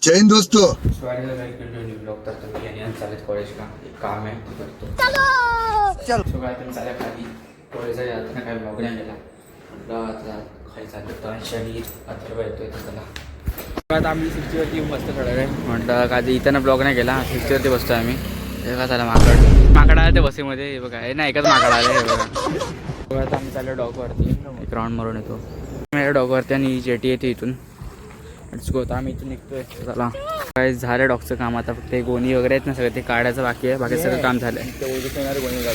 जय हिंद दोस्तों. ब्लॉग तर तुम्ही आणि चालत कॉलेज का एक काम आहे ते करतो. सो काय तुम्ही चालत खाली कॉलेजला जाताना काय ब्लॉग नाही गेला म्हटलं आता खाली चालतो शरीर अथर्व येतोय तर चला आता आम्ही सिटीवरती मस्त थोडं आहे म्हटलं का इथं ना ब्लॉग नाही केला सिटीवरती बसतो आम्ही हे का झालं माकड आलं ते बसेमध्ये हे बघा हे ना एकच माकड आलं हे बघा आता आम्ही चाललो डॉगवरती एक राऊंड मारून येतो डॉगवरती आणि जेटी येते इथून होता आम्ही इथून निघतोय चला काय झालं डॉगचं काम आता फक्त ते गोणी वगैरे आहेत ना सगळं ते काढायचं बाकी आहे बाकी सगळं काम झालं गोणी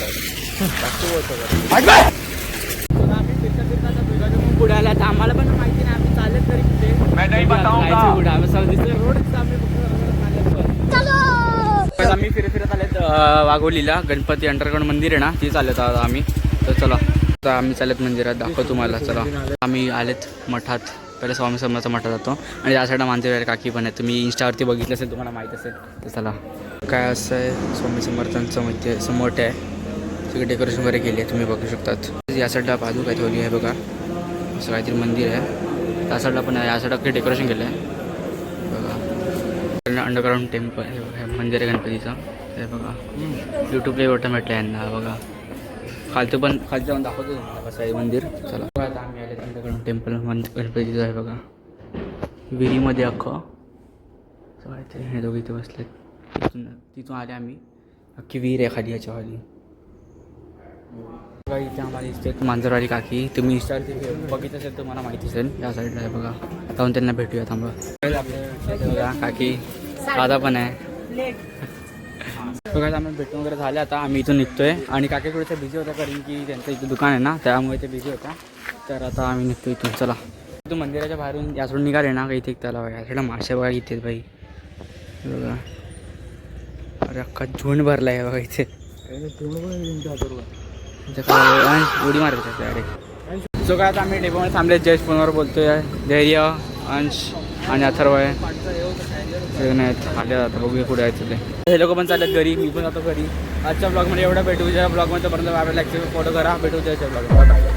आम्ही पुढे आला तर आम्हाला पण माहिती नाही आम्ही चालत तरी कुठे आम्ही फिरत आलेत वाघोलीला गणपती अंडरग्राऊंड मंदिर आहे ना ती चालत आहोत आम्ही तर चला आता आम्ही चालत मंदिरात दाखवतो तुम्हाला चला आम्ही आलेत मठात पहिले स्वामी समर्थाचा मठात जातो आणि त्या साईडला मांजरवाडी काकी पण आहे तुम्ही इंस्टावरती बघितलं असेल तुम्हाला माहीत असेल तर चला काय असं आहे स्वामी समर्थांचं म्हणजे असं मोठं आहे सगळे डेकोरेशन वगैरे केली आहे तुम्ही बघू शकतात या साईडला बाजू काय ठेवली आहे बघा असं काहीतरी मंदिर आहे त्या साईडला पण आहे या साईडला काही डेकोरेशन केलं आहे बघा अंडरग्राऊंड टेम्पल हे मंदिर आहे गणपतीचं हे बघा यूट्यूबला वोटं भेटलं यांना बघा खालचं जाऊन दाखवतो तुम्हाला कसं आहे मंदिर चला आता आम्ही आले अंडरग्राऊंड टेम्पल गणपतीचं आहे बघा विहिरीमध्ये अख्खं सगळं हे दोघे इथे बसलेत तिथून आले आम्ही अख्खी विहीर आहे खाली याच्या खाली बघा इथे आम्हाला दिसते मांजरवाडी काकी तुम्ही इंस्टावरती बघितलं असेल तुम्हाला माहिती असेल या साईडला आहे बघा जाऊन त्यांना भेटूया थांबा बघा काकी दादा पण आहे बघा आम्ही भेटून वगैरे झाले आता आम्ही इथून निघतोय आणि काकी थोडंसं बिझी होता कारण की त्यांचं इथं दुकान आहे ना त्यामुळे ते बिझी होता तर आता आम्ही निघतो इथून चला इथून मंदिराच्या बाहेरून याकडून निघाले ना काही इथे त्याला बघा याकडे मासे बघा इथे बाई बघा अरे अख्खा झुंड भरला आहे बघा इथे उडी मारत डायरेक्ट सो काय आता आम्ही डेपोमध्ये थांबले जयेश फोनवर बोलतोय धैर्य अंश आणि अथर्व आहे नाहीत आले आता बघूया पुढे यायचं ते हे लोक पण चालत घरी मी पण जातो घरी आजच्या ब्लॉगमध्ये एवढं भेटू त्या ब्लॉगमध्ये पर्यंत आपल्याला ॲक्च्युअली फॉलो करा भेटू त्याच्या ब्लॉग